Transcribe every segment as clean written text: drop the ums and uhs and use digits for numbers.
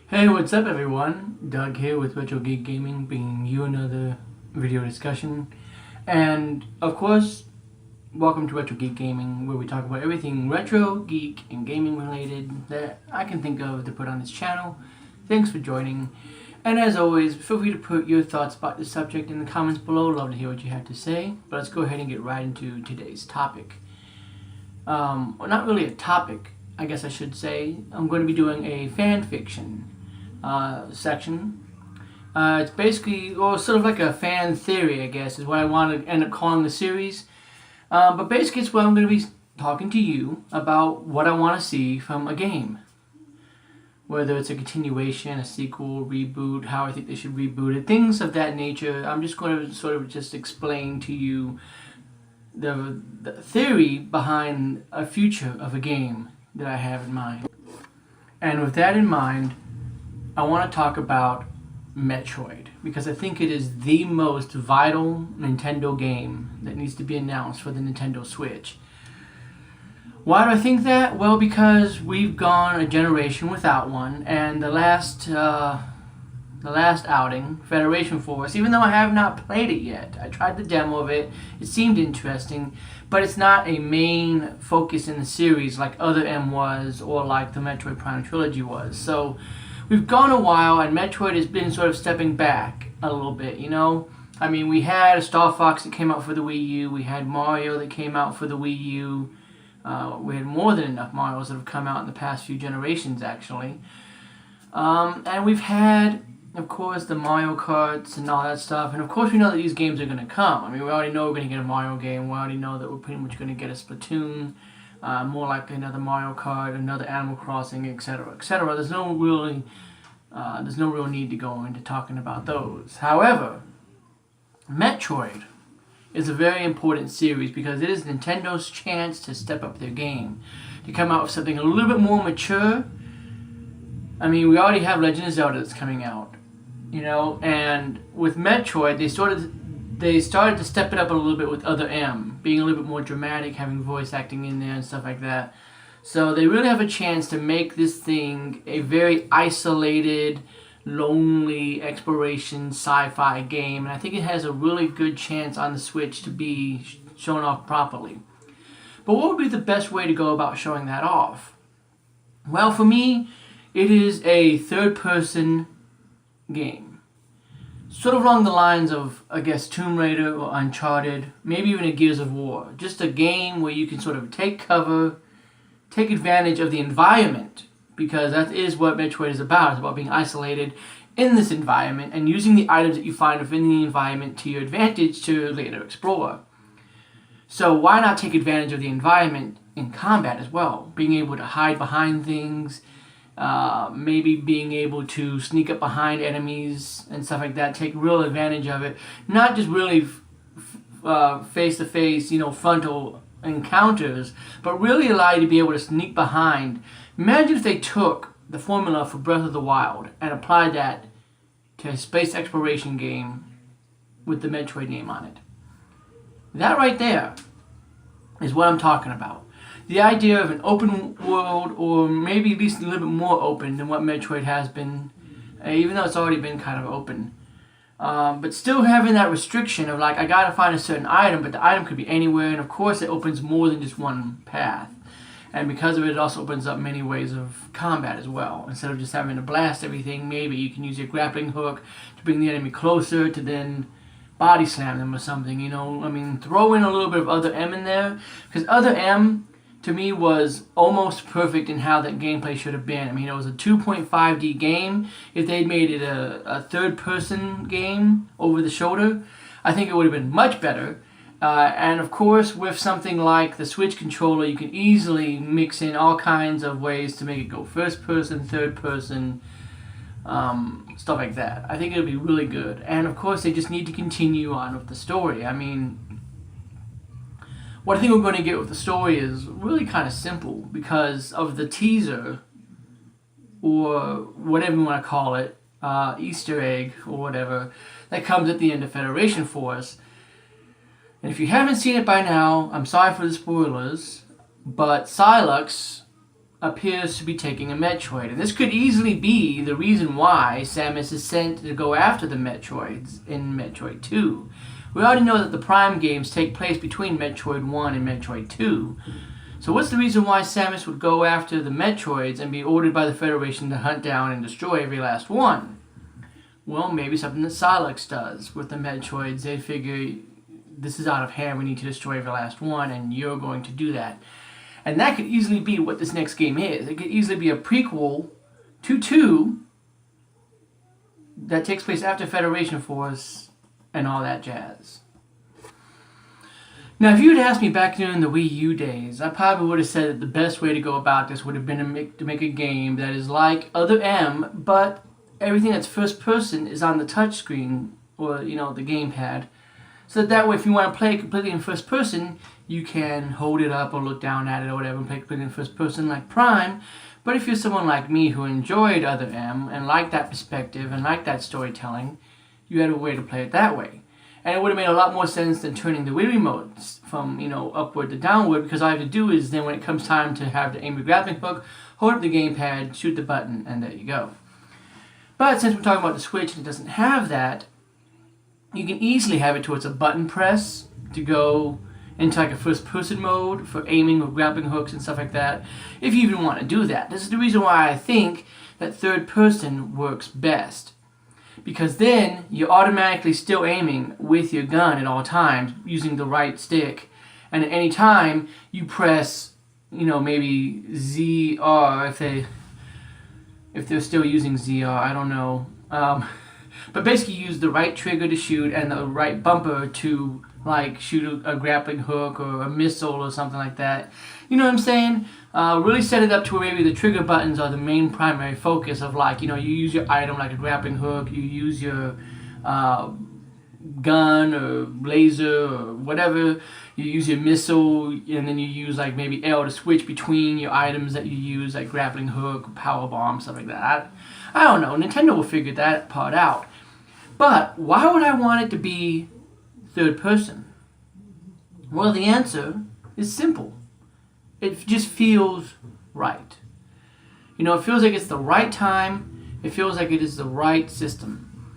Hey, what's up everyone? Doug here with Retro Geek Gaming, bringing you another video discussion. And of course, welcome to Retro Geek Gaming, where we talk about everything retro, geek, and gaming related that I can think of to put on this channel. Thanks for joining. And as always, feel free to put your thoughts about the subject in the comments below. Love to hear what you have to say. But let's go ahead and get right into today's topic. Well, not really a topic, I guess I should say. I'm going to be doing a fan fiction section. It's basically, or sort of like a fan theory, I guess, is what I want to end up calling the series. But basically, it's where I'm going to be talking to you about what I want to see from a game. Whether it's a continuation, a sequel, reboot, how I think they should reboot it, things of that nature. I'm just going to sort of just explain to you the theory behind a future of a game that I have in mind. And with that in mind, I want to talk about Metroid, because I think it is the most vital Nintendo game that needs to be announced for the Nintendo Switch. Why do I think that? Well, because we've gone a generation without one, and the last outing, Federation Force, even though I have not played it yet, I tried the demo of it, it seemed interesting, but it's not a main focus in the series like Other M was, or like the Metroid Prime Trilogy was. So we've gone a while, and Metroid has been sort of stepping back a little bit, you know? I mean, we had Star Fox that came out for the Wii U, we had Mario that came out for the Wii U, we had more than enough Marios that have come out in the past few generations, actually. And we've had, of course, the Mario Karts and all that stuff, and of course we know that these games are going to come. I mean, we already know we're going to get a Mario game, we already know that we're pretty much going to get a Splatoon, more likely another Mario Kart, another Animal Crossing, etc., etc. There's no real need to go into talking about those. However, Metroid is a very important series because it is Nintendo's chance to step up their game, to come out with something a little bit more mature. I mean, we already have Legend of Zelda that's coming out, you know, and with Metroid, they started to step it up a little bit with Other M, being a little bit more dramatic, having voice acting in there and stuff like that. So they really have a chance to make this thing a very isolated, lonely exploration sci-fi game, and I think it has a really good chance on the Switch to be shown off properly. But what would be the best way to go about showing that off? Well, for me, it is a third-person game. Sort of along the lines of, I guess, Tomb Raider or Uncharted, maybe even a Gears of War. Just a game where you can sort of take cover, take advantage of the environment, because that is what Metroid is about. It's about being isolated in this environment and using the items that you find within the environment to your advantage to later explore. So why not take advantage of the environment in combat as well? Being able to hide behind things, maybe being able to sneak up behind enemies and stuff like that, take real advantage of it. Not just really face-to-face, frontal encounters, but really allow you to be able to sneak behind. Imagine if they took the formula for Breath of the Wild and applied that to a space exploration game with the Metroid name on it. That right there is what I'm talking about. The idea of an open world, or maybe at least a little bit more open than what Metroid has been, even though it's already been kind of open. But still having that restriction of like, I gotta find a certain item, but the item could be anywhere, and of course it opens more than just one path. And because of it, it also opens up many ways of combat as well. Instead of just having to blast everything, maybe you can use your grappling hook to bring the enemy closer, to then body slam them or something, I mean, throw in a little bit of Other M in there, because Other M, to me, was almost perfect in how that gameplay should have been. I mean, it was a 2.5D game. If they'd made it a third-person game over the shoulder, I think it would have been much better. And of course, with something like the Switch controller, you can easily mix in all kinds of ways to make it go first-person, third-person, stuff like that. I think it'll be really good. And of course, they just need to continue on with the story. I mean, what I think we're going to get with the story is really kind of simple because of the teaser, or whatever you want to call it, Easter egg or whatever, that comes at the end of Federation Force. And if you haven't seen it by now, I'm sorry for the spoilers, but Sylux appears to be taking a Metroid. And this could easily be the reason why Samus is sent to go after the Metroids in Metroid 2. We already know that the Prime games take place between Metroid 1 and Metroid 2. So what's the reason why Samus would go after the Metroids and be ordered by the Federation to hunt down and destroy every last one? Well, maybe something that Silex does with the Metroids. They figure, this is out of hand, we need to destroy every last one, and you're going to do that. And that could easily be what this next game is. It could easily be a prequel to 2 that takes place after Federation Force and all that jazz. Now, if you had asked me back during the Wii U days, I probably would have said that the best way to go about this would have been to make a game that is like Other M, but everything that's first person is on the touchscreen or, the gamepad. So that way, if you want to play completely in first person, you can hold it up or look down at it or whatever and play completely in first person like Prime. But if you're someone like me who enjoyed Other M and liked that perspective and liked that storytelling, you had a way to play it that way. And it would have made a lot more sense than turning the Wii remote from, upward to downward, because all I have to do is then when it comes time to have the aim grappling hook, hold up the gamepad, shoot the button, and there you go. But since we're talking about the Switch and it doesn't have that, you can easily have it towards a button press to go into like a first-person mode for aiming or grappling hooks and stuff like that, if you even want to do that. This is the reason why I think that third-person works best. Because then you're automatically still aiming with your gun at all times using the right stick. And at any time you press, maybe ZR if they're still using ZR, I don't know. But basically use the right trigger to shoot and the right bumper to shoot a grappling hook or a missile or something like that. You know what I'm saying? Really set it up to where maybe the trigger buttons are the main primary focus of you use your item like a grappling hook, you use your gun or laser or whatever, you use your missile, and then you use maybe L to switch between your items that you use, like grappling hook, power bomb, stuff like that. I don't know, Nintendo will figure that part out. But why would I want it to be third person? Well, the answer is simple. It just feels right. It feels like it's the right time. It feels like it is the right system.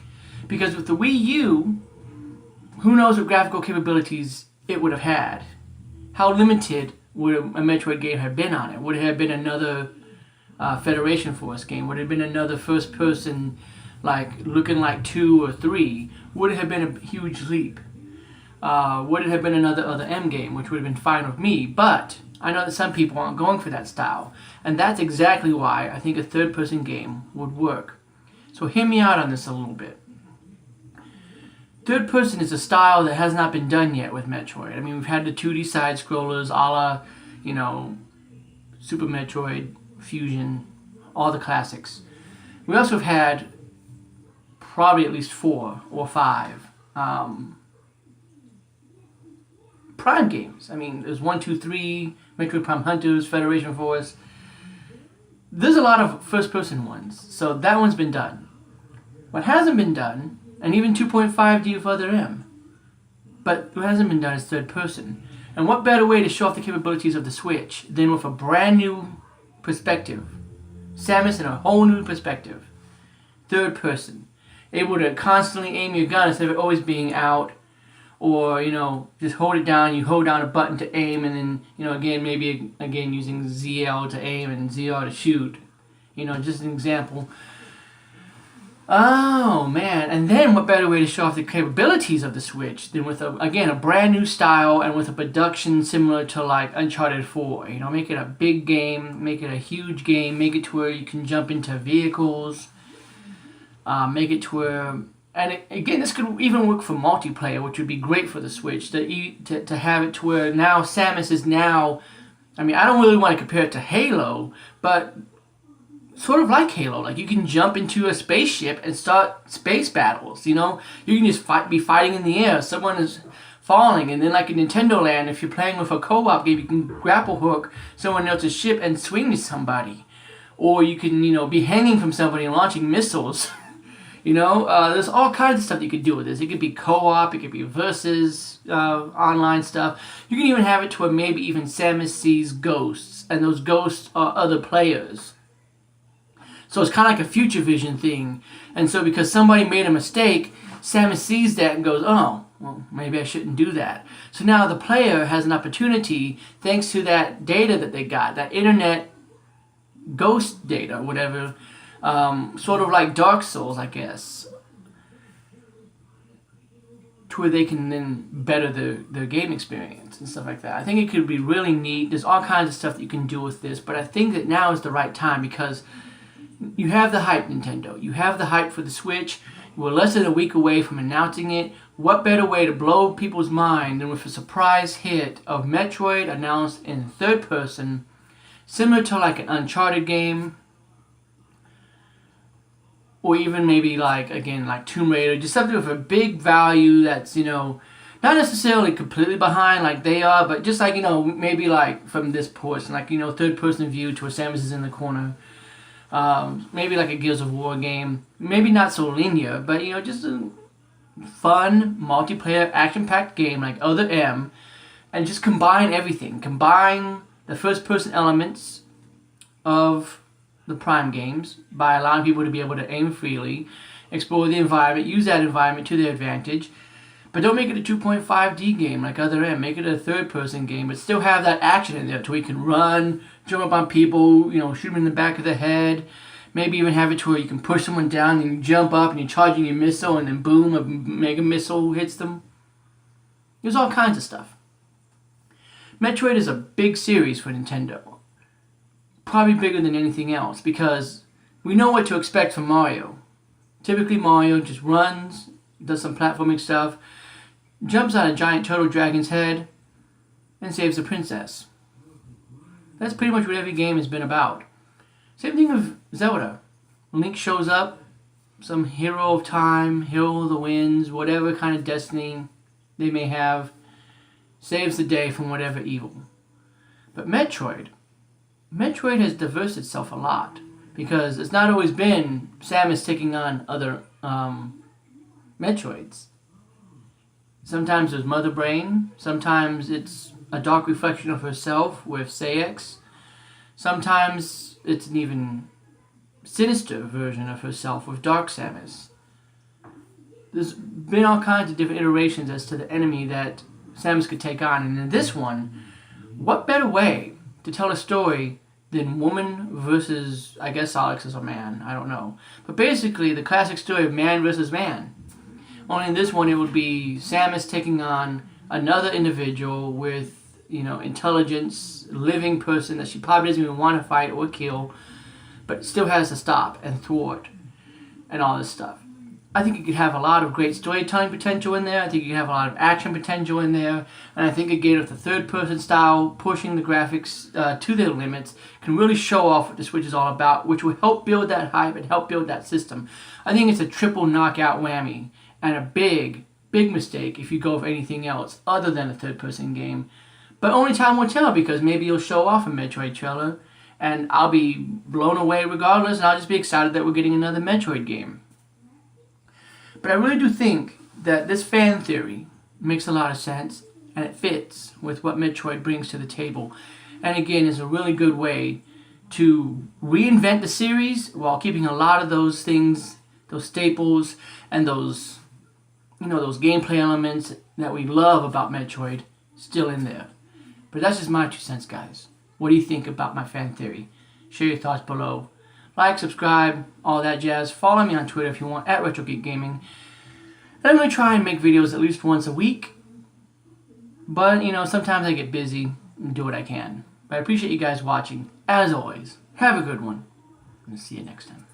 Because with the Wii U, who knows what graphical capabilities it would have had? How limited would a Metroid game have been on it? Would it have been another Federation Force game? Would it have been another first person, looking like 2 or 3? Would it have been a huge leap? Would it have been another Other M game, which would have been fine with me? But I know that some people aren't going for that style. And that's exactly why I think a third-person game would work. So hear me out on this a little bit. Third person is a style that has not been done yet with Metroid. I mean, we've had the 2D side-scrollers a la, Super Metroid, Fusion, all the classics. We also have had probably at least 4 or 5 Prime games. I mean, there's 1, 2, 3, Metroid Prime Hunters, Federation Force. There's a lot of first-person ones, so that one's been done. What hasn't been done, and even 2.5D with Other M, but what hasn't been done is third person. And what better way to show off the capabilities of the Switch than with a brand new perspective? Samus in a whole new perspective. Third person. Able to constantly aim your gun instead of it always being out. Or, just hold it down, you hold down a button to aim, and then, again using ZL to aim and ZR to shoot. Just an example. Oh, man. And then what better way to show off the capabilities of the Switch than with, a brand new style and with a production similar to, Uncharted 4. Make it a big game, make it a huge game, make it to where you can jump into vehicles, make it to where... And again, this could even work for multiplayer, which would be great for the Switch, to have it to where now Samus is now... I mean, I don't really want to compare it to Halo, but sort of like Halo. You can jump into a spaceship and start space battles, You can just be fighting in the air. Someone is falling, and then like in Nintendo Land, if you're playing with a co-op game, you can grapple hook someone else's ship and swing to somebody. Or you can, be hanging from somebody and launching missiles. There's all kinds of stuff you could do with this. It could be co-op, it could be versus online stuff. You can even have it to where maybe even Samus sees ghosts, and those ghosts are other players. So it's kind of like a future vision thing. And so because somebody made a mistake, Samus sees that and goes, oh, well, maybe I shouldn't do that. So now the player has an opportunity, thanks to that data that they got, that internet ghost data, whatever, sort of like Dark Souls, I guess, to where they can then better their game experience and stuff like that. I think it could be really neat. There's all kinds of stuff that you can do with this, but I think that now is the right time because you have the hype, Nintendo. You have the hype for the Switch. We're less than a week away from announcing it. What better way to blow people's mind than with a surprise hit of Metroid announced in third person, similar to like an Uncharted game, or even maybe like Tomb Raider, just something with a big value that's, not necessarily completely behind like they are, but just like, maybe like from this portion, like, third person view to where Samus is in the corner. Maybe like a Gears of War game. Maybe not so linear, but just a fun, multiplayer, action-packed game like Other M, and just combine everything. Combine the first-person elements of the Prime games by allowing people to be able to aim freely, explore the environment, use that environment to their advantage, but don't make it a 2.5D game like Other M. Make it a third-person game, but still have that action in there to where you can run, jump up on people, shoot them in the back of the head. Maybe even have it to where you can push someone down and you jump up and you're charging your missile and then boom, a mega missile hits them. There's all kinds of stuff. Metroid is a big series for Nintendo. Probably bigger than anything else because we know what to expect from Mario. Typically Mario just runs, does some platforming stuff, jumps on a giant turtle dragon's head, and saves the princess. That's pretty much what every game has been about. Same thing with Zelda. Link shows up, some hero of time, hero of the winds, whatever kind of destiny they may have, saves the day from whatever evil. But Metroid has diversed itself a lot because it's not always been Samus taking on other Metroids. Sometimes there's Mother Brain, sometimes it's a dark reflection of herself with Saix. Sometimes it's an even sinister version of herself with Dark Samus. There's been all kinds of different iterations as to the enemy that Samus could take on. And in this one, what better way to tell a story than woman versus, I guess Alex is a man, I don't know. But basically the classic story of man versus man. Only in this one it would be Samus taking on another individual with intelligence, living person that she probably doesn't even want to fight or kill, but still has to stop and thwart and all this stuff. I think it could have a lot of great storytelling potential in there. I think you could have a lot of action potential in there. And I think again, with the third-person style, pushing the graphics to their limits, can really show off what the Switch is all about, which will help build that hype and help build that system. I think it's a triple knockout whammy and a big, big mistake if you go with anything else other than a third-person game. But only time will tell because maybe you'll show off a Metroid trailer and I'll be blown away regardless and I'll just be excited that we're getting another Metroid game. But I really do think that this fan theory makes a lot of sense and it fits with what Metroid brings to the table. And again, is a really good way to reinvent the series while keeping a lot of those things, those staples and those gameplay elements that we love about Metroid still in there. But that's just my 2 cents, guys. What do you think about my fan theory? Share your thoughts below. Like, subscribe, all that jazz. Follow me on Twitter if you want, at RetroGeekGaming. And I'm going to try and make videos at least once a week. But, sometimes I get busy and do what I can. But I appreciate you guys watching. As always, have a good one. And see you next time.